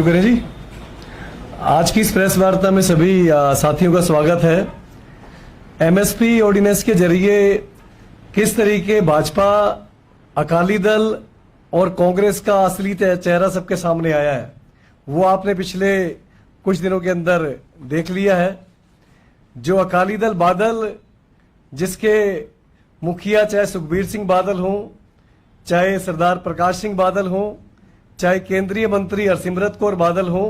करें जी। आज की इस प्रेस वार्ता में सभी साथियों का स्वागत है। एमएसपी ऑर्डिनेंस के जरिए किस तरीके भाजपा, अकाली दल और कांग्रेस का असली चेहरा सबके सामने आया है, वो आपने पिछले कुछ दिनों के अंदर देख लिया है। जो अकाली दल बादल, जिसके मुखिया चाहे सुखबीर सिंह बादल हों, चाहे सरदार प्रकाश सिंह बादल हों, चाहे केंद्रीय मंत्री हरसिमरत कौर बादल हों,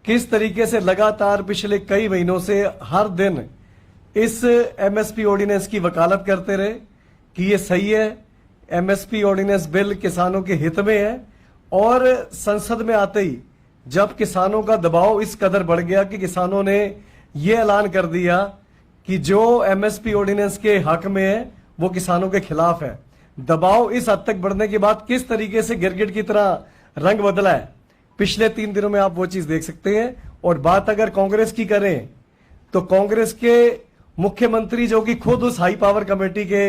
किस तरीके से लगातार पिछले कई महीनों से हर दिन इस एमएसपी ऑर्डिनेंस की वकालत करते रहे कि ये सही है, एमएसपी ऑर्डिनेंस बिल किसानों के हित में है। और संसद में आते ही जब किसानों का दबाव इस कदर बढ़ गया कि किसानों ने ये ऐलान कर दिया कि जो एमएसपी ऑर्डिनेंस के हक में है वो किसानों के खिलाफ है। दबाव इस हद तक बढ़ने के बाद किस तरीके से गिरगिट की तरह रंग बदला है, पिछले 3 दिनों में आप वो चीज देख सकते हैं। और बात अगर कांग्रेस की करें तो कांग्रेस के मुख्यमंत्री, जो कि खुद उस हाई पावर कमेटी के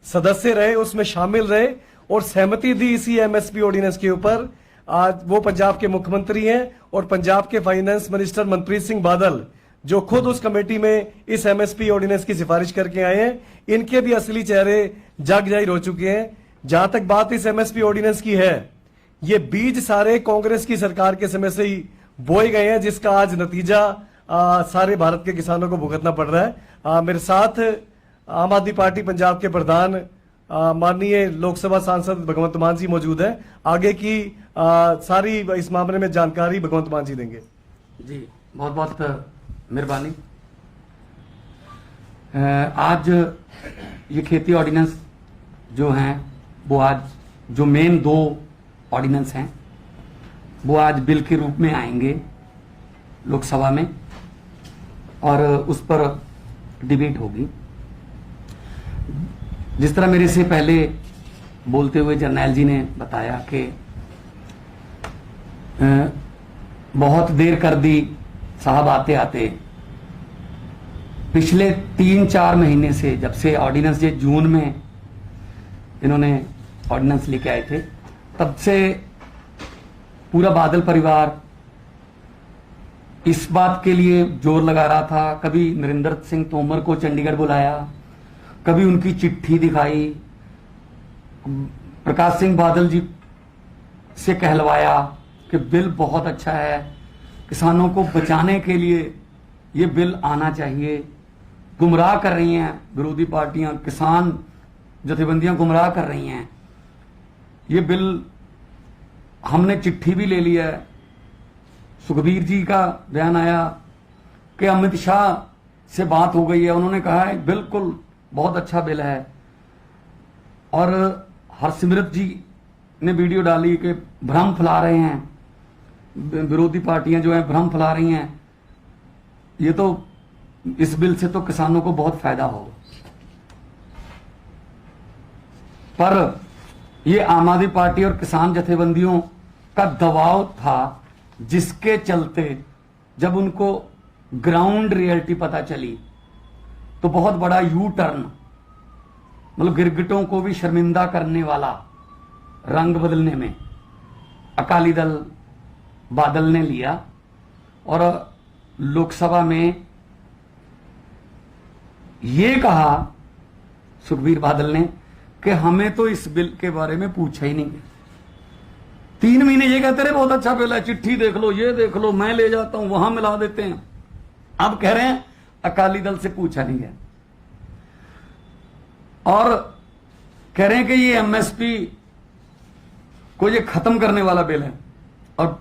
सदस्य रहे, उसमें शामिल रहे और सहमति दी इसी एमएसपी ऑर्डिनेंस के ऊपर, आज वो पंजाब के मुख्यमंत्री हैं। और पंजाब के फाइनेंस मिनिस्टर मनप्रीत सिंह बादल, जो खुद उस कमेटी में इस एमएसपी ऑर्डिनेंस की सिफारिश करके आए हैं, इनके भी असली चेहरे जग जाहिर हो चुके हैं। जहां तक बात इस एमएसपी ऑर्डिनेंस की है, ये बीज सारे कांग्रेस की सरकार के समय से ही बोए गए हैं, जिसका आज नतीजा सारे भारत के किसानों को भुगतना पड़ रहा है। मेरे साथ आम आदमी पार्टी पंजाब के प्रधान माननीय लोकसभा सांसद भगवंत मान जी मौजूद हैं। आगे की सारी इस मामले में जानकारी भगवंत मान जी देंगे। जी बहुत बहुत मेहरबानी। आज ये खेती ऑर्डिनेंस जो हैं वो आज जो मेन 2 ऑर्डिनेंस हैं वो आज बिल के रूप में आएंगे लोकसभा में और उस पर डिबेट होगी। जिस तरह मेरे से पहले बोलते हुए जर्नैल जी ने बताया कि बहुत देर कर दी साहब आते आते, पिछले 3-4 महीने से, जब से ऑर्डिनेंस ये जून में इन्होंने ऑर्डिनेंस लेके आए थे, तब से पूरा बादल परिवार इस बात के लिए जोर लगा रहा था। कभी नरेंद्र सिंह तोमर को चंडीगढ़ बुलाया, कभी उनकी चिट्ठी दिखाई, प्रकाश सिंह बादल जी से कहलवाया कि बिल बहुत अच्छा है, किसानों को बचाने के लिए ये बिल आना चाहिए। गुमराह कर रही हैं विरोधी पार्टियां, किसान जथेबंदियां गुमराह कर रही हैं। ये बिल हमने चिट्ठी भी ले लिया है। सुखबीर जी का बयान आया कि अमित शाह से बात हो गई है, उन्होंने कहा है बिल्कुल बहुत अच्छा बिल है। और हरसिमरत जी ने वीडियो डाली कि भ्रम फैला रहे हैं, विरोधी पार्टियां जो हैं भ्रम फैला रही हैं, ये तो इस बिल से तो किसानों को बहुत फायदा होगा। पर ये आम आदमी पार्टी और किसान जथेबंदियों का दबाव था, जिसके चलते जब उनको ग्राउंड रियलिटी पता चली तो बहुत बड़ा यू टर्न, मतलब गिरगिटों को भी शर्मिंदा करने वाला रंग बदलने में अकाली दल बादल ने लिया। और लोकसभा में ये कहा सुखबीर बादल ने कि हमें तो इस बिल के बारे में पूछा ही नहीं गया। 3 महीने ये कहते रहे बहुत अच्छा बिल है, चिट्ठी देख लो, ये देख लो, मैं ले जाता हूं, वहां मिला देते हैं। अब कह रहे हैं अकाली दल से पूछा नहीं गया और कह रहे हैं कि ये एमएसपी को ये खत्म करने वाला बिल है। और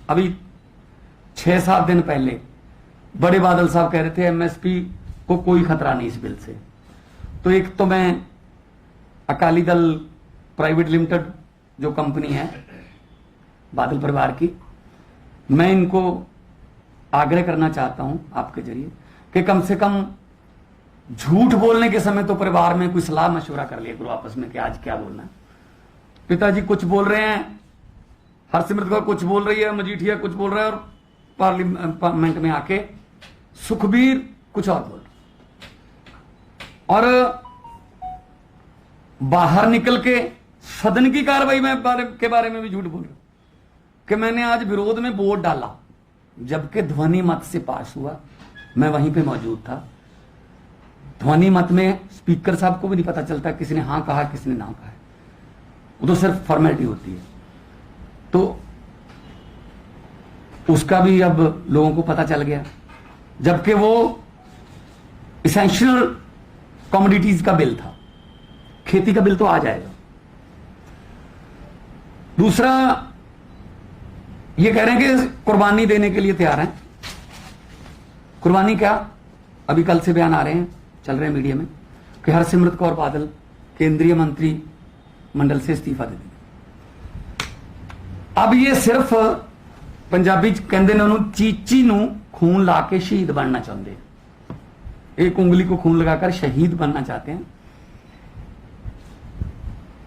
अभी 6-7 दिन पहले बड़े बादल साहब कह रहे थे एमएसपी को कोई खतरा नहीं इस बिल से। तो एक तो मैं अकाली दल प्राइवेट लिमिटेड जो कंपनी है बादल परिवार की, मैं इनको आग्रह करना चाहता हूं आपके जरिए कि कम से कम झूठ बोलने के समय तो परिवार में कोई सलाह मशवरा कर लिया करो आपस में कि आज क्या बोलना है। पिताजी कुछ बोल रहे हैं, हरसिमरत कौर कुछ बोल रही है, मजीठिया कुछ बोल रहा है और पार्लियामेंट में आके सुखबीर कुछ और बोल रहा और बाहर निकल के सदन की कार्रवाई में के बारे में भी झूठ बोल रहे। कि मैंने आज विरोध में वोट डाला, जबकि ध्वनि मत से पास हुआ, मैं वहीं पे मौजूद था। ध्वनि मत में स्पीकर साहब को भी नहीं पता चलता किसने हाँ कहा किसने ना कहा, वो तो सिर्फ फॉर्मेलिटी होती है। तो उसका भी अब लोगों को पता चल गया, जबकि वो इसेंशियल कमोडिटीज का बिल था, खेती का बिल तो आ जाएगा। दूसरा, ये कह रहे हैं कि कुर्बानी देने के लिए तैयार हैं। कुर्बानी क्या? अभी कल से बयान आ रहे हैं, चल रहे हैं मीडिया में, कि हरसिमरत कौर बादल केंद्रीय मंत्री मंडल से इस्तीफा दे देंगे। अब ये सिर्फ पंजाबी कहते ने उन्होंने चीची नू खून ला के शहीद बनना चाहते हैं, एक उंगली को खून लगाकर शहीद बनना चाहते हैं।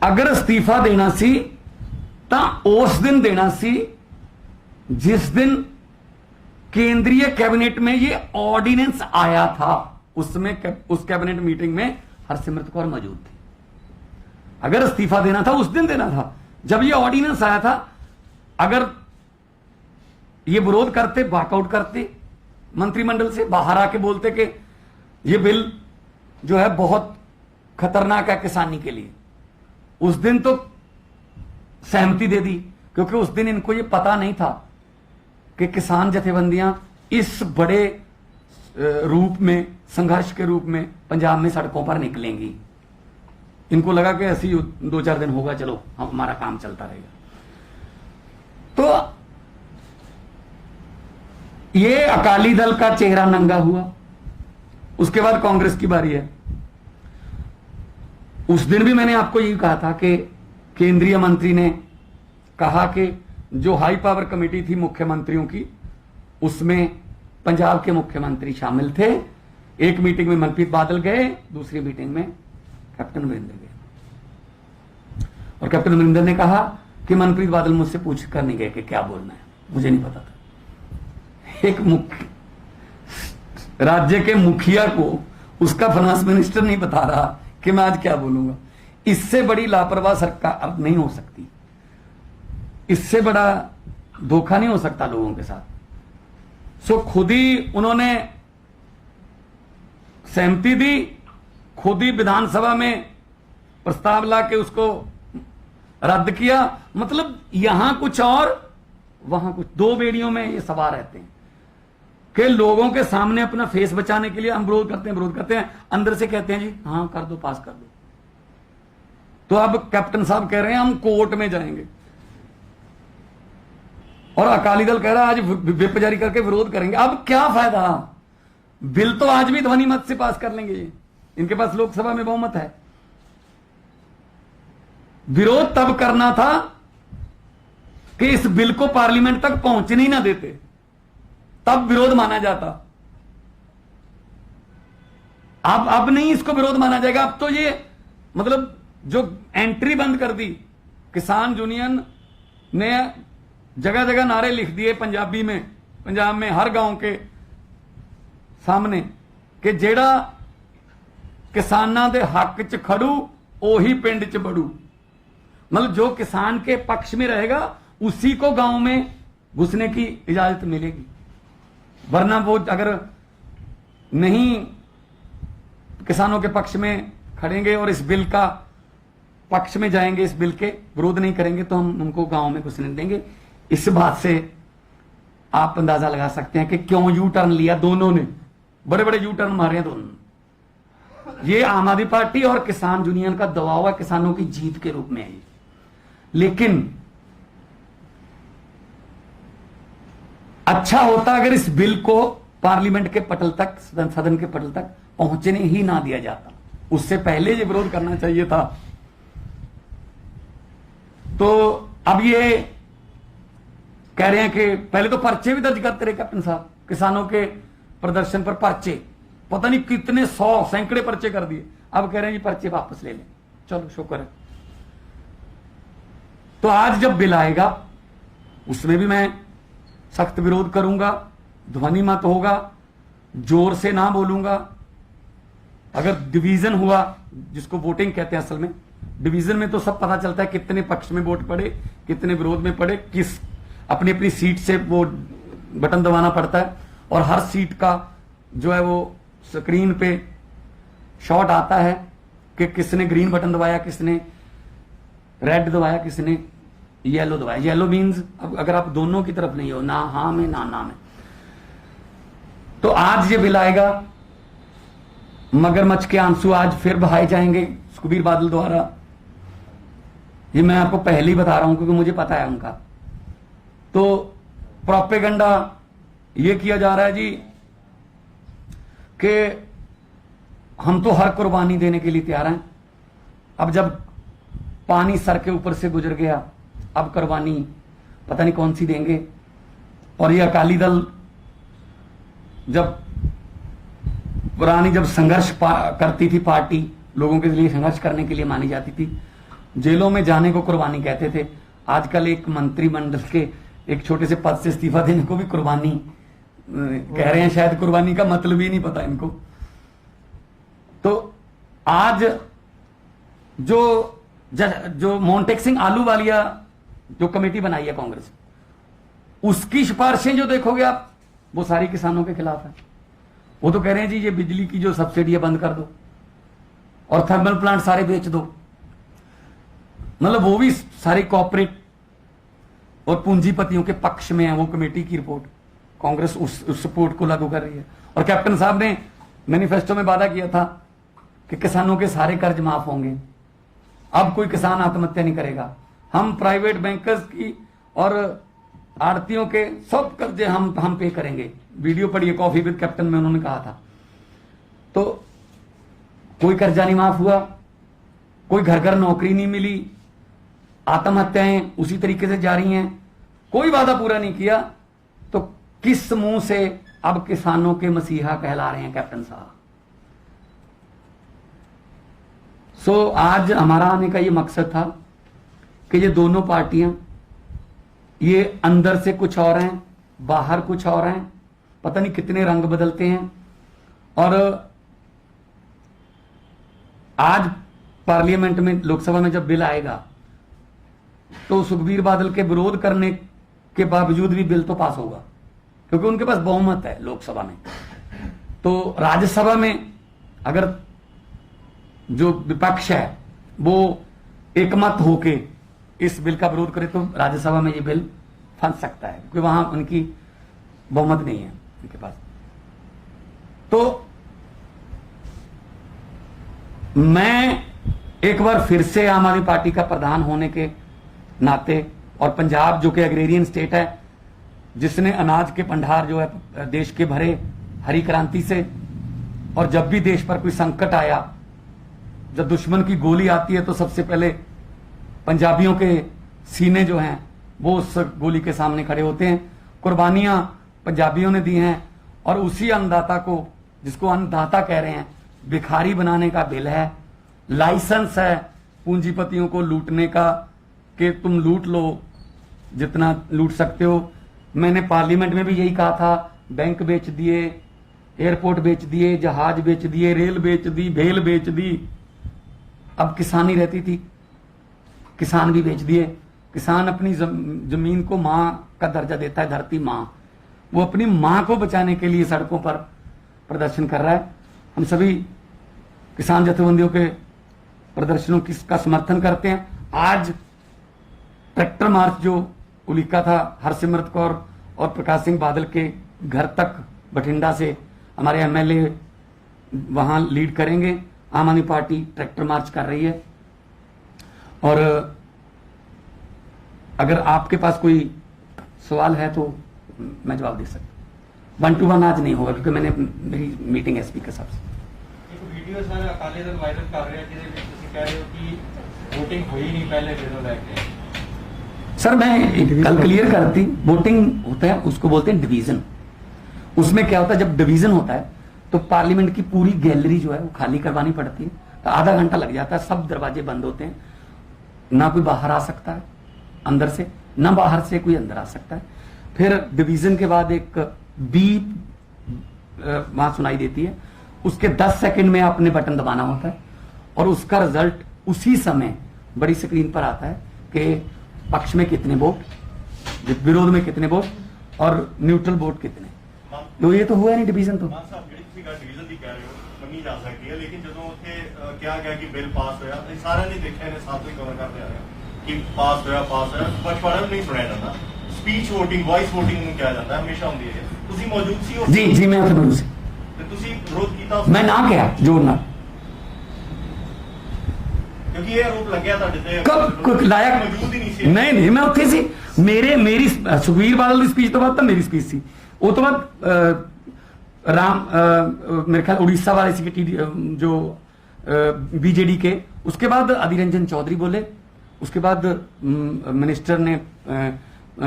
अगर इस्तीफा देना सी तो उस दिन देना सी जिस दिन केंद्रीय कैबिनेट में ये ऑर्डिनेंस आया था, उसमें उस कैबिनेट मीटिंग में हरसिमरत कौर मौजूद थी। अगर इस्तीफा देना था उस दिन देना था जब ये ऑर्डिनेंस आया था। अगर ये विरोध करते, वॉकआउट करते, मंत्रिमंडल से बाहर आके बोलते कि ये बिल जो है बहुत खतरनाक है किसानी के लिए, उस दिन तो सहमति दे दी, क्योंकि उस दिन इनको ये पता नहीं था कि किसान जथेबंदियां इस बड़े रूप में, संघर्ष के रूप में पंजाब में सड़कों पर निकलेंगी। इनको लगा कि ऐसी 2-4 दिन होगा, चलो हमारा काम चलता रहेगा। तो ये अकाली दल का चेहरा नंगा हुआ। उसके बाद कांग्रेस की बारी है। उस दिन भी मैंने आपको यही कहा था कि केंद्रीय मंत्री ने कहा कि जो हाई पावर कमेटी थी मुख्यमंत्रियों की, उसमें पंजाब के मुख्यमंत्री शामिल थे। एक मीटिंग में मनप्रीत बादल गए, दूसरी मीटिंग में कैप्टन अमरिंदर गए, और कैप्टन अमरिंदर ने कहा कि मनप्रीत बादल मुझसे पूछ कर नहीं गए कि क्या बोलना है, मुझे नहीं पता था। एक राज्य के मुखिया को उसका फाइनेंस मिनिस्टर नहीं बता रहा कि मैं आज क्या बोलूंगा। इससे बड़ी लापरवाह सरकार नहीं हो सकती, इससे बड़ा धोखा नहीं हो सकता लोगों के साथ। सो खुद ही उन्होंने सहमति दी, खुद ही विधानसभा में प्रस्ताव ला के उसको रद्द किया। मतलब यहां कुछ और वहां कुछ, दो बेड़ियों में ये सवार रहते हैं कि लोगों के सामने अपना फेस बचाने के लिए हम विरोध करते हैं, अंदर से कहते हैं जी हाँ कर दो, पास कर दो। तो अब कैप्टन साहब कह रहे हैं हम कोर्ट में जाएंगे, और अकाली दल कह रहा है आज व्हिप जारी करके विरोध करेंगे। अब क्या फायदा? बिल तो आज भी ध्वनि मत से पास कर लेंगे ये, इनके पास लोकसभा में बहुमत है। विरोध तब करना था कि इस बिल को पार्लियामेंट तक पहुंचने ही ना देते, तब विरोध माना जाता। अब नहीं इसको विरोध माना जाएगा। अब तो ये मतलब जो एंट्री बंद कर दी, किसान यूनियन ने जगह जगह नारे लिख दिए पंजाबी में, पंजाब में हर गांव के सामने कि जेड़ा किसानां दे हक च खड़ू ओही पिंड च बड़ू। मतलब जो किसान के पक्ष में रहेगा उसी को गांव में घुसने की इजाजत मिलेगी, वरना वो अगर नहीं किसानों के पक्ष में खड़ेंगे और इस बिल का पक्ष में जाएंगे, इस बिल के विरोध नहीं करेंगे, तो हम उनको गांव में घुसने देंगे। इस बात से आप अंदाजा लगा सकते हैं कि क्यों यू टर्न लिया दोनों ने, बड़े बड़े यू टर्न मारे हैं दोनों। ये आम आदमी पार्टी और किसान यूनियन का दबाव है, किसानों की जीत के रूप में है। लेकिन अच्छा होता अगर इस बिल को पार्लियामेंट के पटल तक, सदन के पटल तक पहुंचने ही ना दिया जाता, उससे पहले ये विरोध करना चाहिए था। तो अब ये कह रहे हैं कि पहले तो पर्चे भी दर्ज करते रहे कैप्टन साहब, किसानों के प्रदर्शन पर पर्चे, पता नहीं कितने 100 सैकड़े पर्चे कर दिए। अब कह रहे हैं ये पर्चे वापस ले लें, चलो शुक्र है। तो आज जब बिल आएगा उसमें भी मैं सख्त विरोध करूंगा, ध्वनि मत होगा, जोर से ना बोलूंगा। अगर डिवीजन हुआ, जिसको वोटिंग कहते हैं असल में, डिवीजन में तो सब पता चलता है कितने पक्ष में वोट पड़े, कितने विरोध में पड़े, किस अपनी अपनी सीट से वो बटन दबाना पड़ता है और हर सीट का जो है वो स्क्रीन पे शॉट आता है कि किसने ग्रीन बटन दबाया, किसने रेड दबाया, किसने येलो दबाया। येलो मीन्स अगर आप दोनों की तरफ नहीं हो, ना हाँ में ना में। तो आज ये बिल आएगा, मगरमच्छ के आंसू आज फिर बहाए जाएंगे सुखबीर बादल द्वारा। ये मैं आपको पहले ही बता रहा हूं क्योंकि मुझे पता है उनका। तो प्रोपेगेंडा ये किया जा रहा है जी कि हम तो हर कुर्बानी देने के लिए तैयार हैं। अब जब पानी सर के ऊपर से गुजर गया, अब कुर्बानी पता नहीं कौन सी देंगे। और ये अकाली दल जब पुरानी जब संघर्ष करती थी, पार्टी लोगों के लिए संघर्ष करने के लिए मानी जाती थी, जेलों में जाने को कुर्बानी कहते थे। आजकल एक मंत्रिमंडल के एक छोटे से पद से इस्तीफा देने को भी कुर्बानी कह रहे हैं। शायद कुर्बानी का मतलब ही नहीं पता इनको। तो आज जो मोन्टेक सिंह आलूवालिया जो कमेटी बनाई है कांग्रेस, उसकी सिफारिशें जो देखोगे आप, वो सारी किसानों के खिलाफ है। वो तो कह रहे हैं जी ये बिजली की जो सब्सिडी है बंद कर दो और थर्मल प्लांट सारे बेच दो। मतलब वो भी सारे कॉर्पोरेट और पूंजीपतियों के पक्ष में है वो कमेटी की रिपोर्ट। कांग्रेस उस रिपोर्ट को लागू कर रही है। और कैप्टन साहब ने मैनिफेस्टो में वादा किया था कि किसानों के सारे कर्ज माफ होंगे, अब कोई किसान आत्महत्या नहीं करेगा। हम प्राइवेट बैंकर्स की और आड़तियों के सब कर्जे हम पे करेंगे। वीडियो पढ़िए कॉफी विद कैप्टन में उन्होंने कहा था। तो कोई कर्जा नहीं माफ हुआ, कोई घर घर नौकरी नहीं मिली, आत्महत्याएं उसी तरीके से जारी हैं, कोई वादा पूरा नहीं किया। तो किस मुंह से अब किसानों के मसीहा कहला रहे हैं कैप्टन साहब। सो आज हमारा आने का ये मकसद था कि ये दोनों पार्टियां ये अंदर से कुछ और हैं, बाहर कुछ और हैं, पता नहीं कितने रंग बदलते हैं। और आज पार्लियामेंट में, लोकसभा में जब बिल आएगा तो सुखबीर बादल के विरोध करने के बावजूद भी बिल तो पास होगा क्योंकि उनके पास बहुमत है लोकसभा में। तो राज्यसभा में अगर जो विपक्ष है वो एकमत होके इस बिल का विरोध करे तो राज्यसभा में ये बिल फंस सकता है क्योंकि वहां उनकी बहुमत नहीं है उनके पास। तो मैं एक बार फिर से आम आदमी पार्टी का प्रधान होने के नाते, और पंजाब जो कि एग्रेरियन स्टेट है जिसने अनाज के भंडार जो है देश के भरे हरी क्रांति से, और जब भी देश पर कोई संकट आया, जब दुश्मन की गोली आती है तो सबसे पहले पंजाबियों के सीने जो हैं वो उस गोली के सामने खड़े होते हैं। कुर्बानियां पंजाबियों ने दी हैं और उसी अन्नदाता को, जिसको अन्नदाता कह रहे हैं, भिखारी बनाने का बिल है। लाइसेंस है पूंजीपतियों को लूटने का कि तुम लूट लो जितना लूट सकते हो। मैंने पार्लियामेंट में भी यही कहा था, बैंक बेच दिए, एयरपोर्ट बेच दिए, जहाज बेच दिए, रेल बेच दी, भेल बेच दी। अब किसानी रहती थी, किसान भी बेच दिए। किसान अपनी जमीन को मां का दर्जा देता है, धरती मां। वो अपनी मां को बचाने के लिए सड़कों पर प्रदर्शन कर रहा है। हम सभी किसान जथेबंदियों के प्रदर्शनों का समर्थन करते हैं। आज ट्रैक्टर मार्च जो उलिका था हरसिमरत कौर और प्रकाश सिंह बादल के घर तक बठिंडा से हमारे एमएलए वहां लीड करेंगे। आम आदमी पार्टी ट्रैक्टर मार्च कर रही है। और अगर आपके पास कोई सवाल है तो मैं जवाब दे सकता। 1-to-1 आज नहीं होगा क्योंकि मेरी मीटिंग है स्पीकर साहब से। Video sir Akali Dal viral कर रहे हैं जिसमें ਤੁਸੀਂ कह रहे हो कि वोटिंग हुई नहीं पहले दिनों लेके। सर मैं कल क्लियर करती, वोटिंग होता है उसको बोलते हैं डिवीजन। उसमें क्या होता है, जब डिवीजन होता है तो पार्लियामेंट की पूरी गैलरी जो है वो खाली करवानी पड़ती है। तो आधा घंटा लग जाता है, सब दरवाजे बंद होते हैं, ना कोई बाहर आ सकता है अंदर से, ना बाहर से कोई अंदर आ सकता है। फिर डिवीजन के बाद एक बीप वहां सुनाई देती है, उसके 10 सेकंड में आपने बटन दबाना होता है और उसका रिजल्ट उसी समय बड़ी स्क्रीन पर आता है कि पक्ष में कितने वोट, विरोध में कितने वोट और न्यूट्रल वोट कितने। तो ये तो हुआ नहीं डिवीजन। तो ਮਾਨ ਸਾਹਿਬ ਜਿਹੜੀ ਤੁਸੀਂ ਗੱਲ ਡਿਵੀਜ਼ਨ ਦੀ ਕਹਿ ਰਹੇ ਹੋ ਮੰਨੀ ਜਾ ਸਕਦੀ ਹੈ, ਲੇਕਿਨ ਜਦੋਂ ਉੱਥੇ ਕਿਹਾ ਗਿਆ ਕਿ ਬਿੱਲ ਪਾਸ ਹੋਇਆ, ਅਸੀਂ ਸਾਰਿਆਂ ਨੇ ਦੇਖਿਆ, ਇਹਨੇ ਸਾਥ ਵੀ ਕਵਰ ਕਰਦੇ ਆ ਰਹੇ ਕਿ ਪਾਸ ਹੋਇਆ ਪਛਵਾੜਾ ਵੀ ਨਹੀਂ ਸੁਣਿਆ ਜਾਂਦਾ। ਸਪੀਚ ਵੋਟਿੰਗ, ਵਾਇਸ ਵੋਟਿੰਗ ਨੂੰ ਕਿਹਾ ਜਾਂਦਾ, ਹਮੇਸ਼ਾ ਹੁੰਦੀ ਹੈ। ਤੁਸੀਂ ਮੌਜੂਦ ਸੀ ਉਸ ਜੀ ਮੈਂ ਉੱਥੇ ਮੌਜੂਦ ਸੀ ਤੇ ਤੁਸੀਂ ਵਿਰੋਧ ਕੀਤਾ? ਮੈਂ ਨਾ ਕਿਹਾ ਜ਼ੋਰ ਨਾਲ, ਕਿਉਂਕਿ ਇਹ ਆਰੋਪ ਲੱਗਿਆ ਤੁਹਾਡੇ ਤੇ ਕਬ ਲਾਇਆ ਮੌਜੂਦ ਹੀ ਨਹੀਂ ਸੀ। ਨਹੀਂ ਮੈਂ ਉੱਥੇ ਸੀ। ਮੇਰੀ ਸੁਖਬੀਰ ਬਾਦਲ ਦੀ ਸਪੀਚ ਤੋਂ ਬਾਅਦ ਤਾਂ ਮੇਰੀ ਸਪੀਚ ਸੀ। ਉਹ ਤੋਂ ਬਾਅਦ मेरे ख्याल उड़ीसा वाले सी जो बीजेडी के, उसके बाद अधीर रंजन चौधरी बोले, उसके बाद मिनिस्टर ने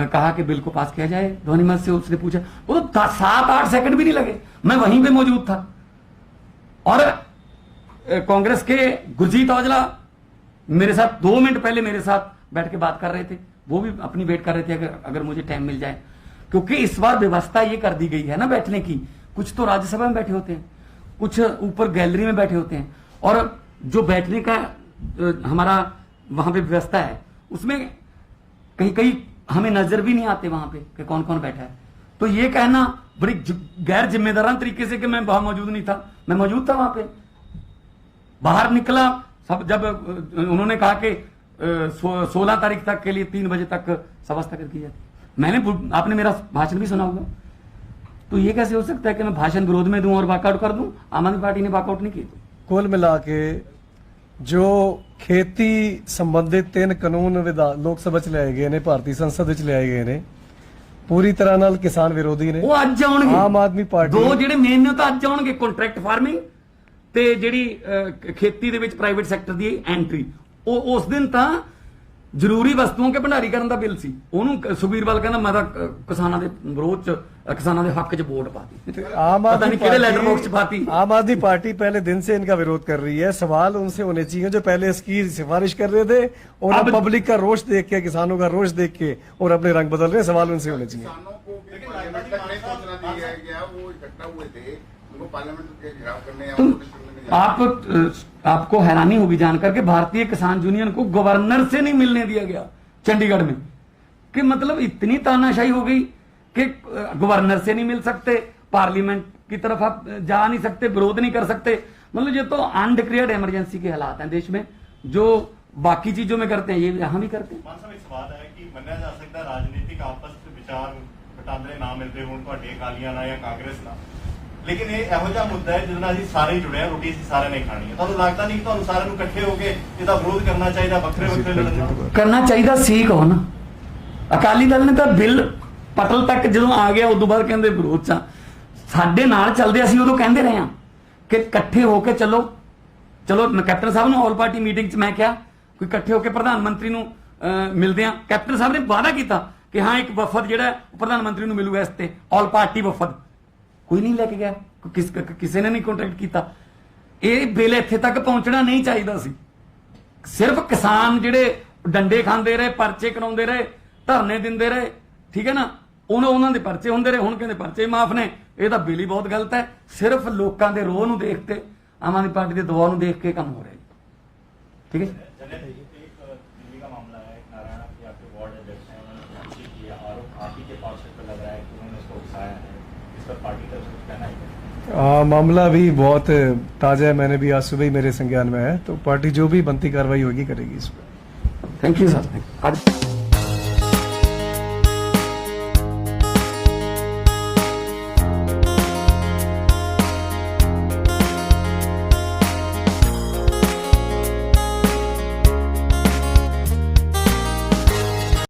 कहा कि बिल को पास किया जाए। ध्वनि मत से उसने पूछा, वो तो 7-8 सेकंड भी नहीं लगे, मैं वहीं पे मौजूद था। और कांग्रेस के गुरजीत औजला मेरे साथ 2 मिनट पहले मेरे साथ बैठ के बात कर रहे थे, वो भी अपनी वेट कर रहे थे अगर मुझे टाइम मिल जाए, क्योंकि इस बार व्यवस्था ये कर दी गई है ना बैठने की। कुछ तो राज्यसभा में बैठे होते हैं, कुछ ऊपर गैलरी में बैठे होते हैं, और जो बैठने का हमारा वहां पे व्यवस्था है उसमें कहीं कहीं हमें नजर भी नहीं आते वहां पे कि कौन कौन बैठा है। तो ये कहना बड़ी गैर जिम्मेदाराना तरीके से कि मैं वहां मौजूद नहीं था, मैं मौजूद था वहां पे। बाहर निकला सब, जब उन्होंने कहा कि 16 तारीख तक के लिए 3 बजे तक सभा स्थगित की जाती, आपने मेरा भाषण भी सुना होगा। तो ये कैसे हो सकता है कि मैं भाषण विरोध में दूं और वॉकआउट कर दूं? आम आदमी पार्टी ने वॉकआउट नहीं की। कुल मिला के जो खेती संबंधित 3 कानून लोक सभा च लियाए गए ने, भारतीय संसद च लियाए गए ने, पूरी तरह नाल किसान विरोधी ने। वो अज आउणगे, आम आदमी पार्टी 2 ਜਿਹੜੇ ਮੇਨ ਨੇ ਤਾਂ ਅੱਜ ਆਉਣਗੇ, ਕੰਟਰੈਕਟ ਫਾਰਮਿੰਗ ਤੇ ਜਿਹੜੀ ਖੇਤੀ ਦੇ ਵਿੱਚ ਪ੍ਰਾਈਵੇਟ ਸੈਕਟਰ ਦੀ ਐਂਟਰੀ। ਉਹ ਉਸ ਦਿਨ ਤਾਂ ਜ਼ਰੂਰੀ ਵਸਤੂਆਂ ਕੇ ਭੰਡਾਰੀ ਕਰਨ ਦਾ ਬਿੱਲ ਸੀ, ਉਹਨੂੰ ਸੁਖਬੀਰ ਬਾਦਲ ਕਹਿੰਦਾ ਮੈਂ ਤਾਂ ਕਿਸਾਨਾਂ ਦੇ ਵਿਰੋਧ ਚ, ਕਿਸਾਨਾਂ ਦੇ ਹੱਕ ਚ ਵੋਟ ਪਾਤੀ। आम पता आदमी नहीं किहड़े लेटर बॉक्स च पाती। आम आदमी पार्टी पहले दिन से इनका विरोध कर रही है। सवाल उनसे होने चाहिए जो पहले इसकी सिफारिश कर रहे थे और अब पब्लिक का रोष देख के, किसानों का रोष देख के और अपने रंग बदल रहे हैं। सवाल उनसे होने चाहिए। किसानों को भी पार्लियामेंट तक नहीं पहुंचना दिया गया, वो इकट्ठा हुए थे, उनको पार्लियामेंट के घेराव करने या प्रोटेस्ट करने में जाना। आपको हैरानी होगी जानकर के भारतीय किसान यूनियन को गवर्नर से नहीं मिलने दिया गया चंडीगढ़ में, कि मतलब इतनी तानाशाही हो गई कि गवर्नर से नहीं मिल सकते, पार्लियामेंट की तरफ आप जा नहीं सकते, विरोध नहीं कर सकते। मतलब ये तो अनडिक्लेयर्ड इमरजेंसी के हालात हैं देश में, जो बाकी चीजों में करते हैं ये यहां भी करते हैं। ਮਾਨ ਸਾਹਿਬ, ਇੱਕ ਸਵਾਲ ਹੈ ਕਿ ਮੰਨਿਆ ਜਾ ਸਕਦਾ ਰਾਜਨੀਤਿਕ ਆਪਸ ਵਿੱਚ ਵਿਚਾਰ ਵਟਾਂਦਰੇ ਨਾ ਮਿਲਦੇ ਹੋਣ ਤੁਹਾਡੇ ਅਕਾਲੀਆਂ ਨਾਲ ਜਾਂ ਕਾਂਗਰਸ ਨਾਲ, ਲੇਕਿਨ ਇਹ ਇਹੋ ਜਿਹਾ ਮੁੱਦਾ ਹੈ ਜਿਹਦੇ ਨਾਲ ਅਸੀਂ ਸਾਰੇ ਜੁੜੇ ਹਾਂ, ਰੋਟੀ ਅਸੀਂ ਸਾਰਿਆਂ ਨੇ ਖਾਣੀ ਹੈ। ਤੁਹਾਨੂੰ ਲੱਗਦਾ ਨਹੀਂ ਕਿ ਤੁਹਾਨੂੰ ਸਾਰਿਆਂ ਨੂੰ ਇਕੱਠੇ ਹੋ ਕੇ ਇਹਦਾ ਵਿਰੋਧ ਕਰਨਾ ਚਾਹੀਦਾ, ਵੱਖਰੇ ਵੱਖਰੇ ਲੜਨਾ ਕਰਨਾ ਚਾਹੀਦਾ ਸੀ? ਕੌਣ? ਅਕਾਲੀ ਦਲ ਨੇ ਤਾਂ ਬਿੱਲ ਪਟਲ ਤੱਕ ਜਦੋਂ ਆ ਗਿਆ ਉਦੋਂ ਬਾਅਦ ਕਹਿੰਦੇ ਵਿਰੋਧ ਚ। ਸਾਡੇ ਨਾਲ ਚੱਲਦੇ, ਅਸੀਂ ਉਦੋਂ ਕਹਿੰਦੇ ਰਹੇ ਹਾਂ ਕਿ ਇਕੱਠੇ ਹੋ ਕੇ ਚਲੋ। ਕੈਪਟਨ ਸਾਹਿਬ ਨੂੰ ਆਲ ਪਾਰਟੀ ਮੀਟਿੰਗ 'ਚ ਮੈਂ ਕਿਹਾ ਕੋਈ ਇਕੱਠੇ ਹੋ ਕੇ ਪ੍ਰਧਾਨ ਮੰਤਰੀ ਨੂੰ ਮਿਲਦੇ ਆ। ਕੈਪਟਨ ਸਾਹਿਬ ਨੇ ਵਾਅਦਾ ਕੀਤਾ ਕਿ ਹਾਂ ਇੱਕ ਵਫਦ ਜਿਹੜਾ ਪ੍ਰਧਾਨ ਮੰਤਰੀ ਨੂੰ ਮਿਲੂਗਾ, ਇਸ ਤੇ ਆਲ ਪਾਰਟੀ ਵਫਦ। ਕੋਈ ਨਹੀਂ ਲੈ ਕੇ ਗਿਆ, ਕਿਸੇ ਨੇ ਨਹੀਂ ਕੰਟੈਕਟ ਕੀਤਾ। ਇਹ ਬਿੱਲ ਇੱਥੇ ਤੱਕ ਪਹੁੰਚਣਾ ਨਹੀਂ ਚਾਹੀਦਾ ਸੀ। ਸਿਰਫ ਕਿਸਾਨ ਜਿਹੜੇ ਡੰਡੇ ਖਾਂਦੇ ਰਹੇ, ਪਰਚੇ ਕਰਾਉਂਦੇ ਰਹੇ, ਧਰਨੇ ਦਿੰਦੇ ਰਹੇ, ਠੀਕ ਹੈ ਨਾ, ਉਹਨਾਂ ਦੇ ਪਰਚੇ ਹੁੰਦੇ ਰਹੇ, ਹੁਣ ਕਹਿੰਦੇ ਪਰਚੇ ਮਾਫ ਨੇ। ਇਹ ਤਾਂ ਬਿੱਲ ਹੀ ਬਹੁਤ ਗਲਤ ਹੈ। ਸਿਰਫ ਲੋਕਾਂ ਦੇ ਰੋਹ ਨੂੰ ਦੇਖ ਕੇ, ਆਮ ਆਦਮੀ ਪਾਰਟੀ ਦੇ ਦਬਾਅ ਨੂੰ ਦੇਖ ਕੇ ਕੰਮ ਹੋ ਰਿਹਾ ਹੈ। ਠੀਕ ਹੈ। दिल्ली का मामला है, नारायण के आपके वार्ड अध्यक्ष हैं, उन्होंने पूछी कि ये आरोप आप ही के पार्षद पर लग रहा है कि उन्होंने इसको उकसाया है, इस पर पार्टी का कुछ कहना है? मामला भी बहुत ताजा है, मैंने भी आज सुबह ही मेरे संज्ञान में है, तो पार्टी जो भी बनती कार्रवाई होगी करेगी इस पर। Thank you sir.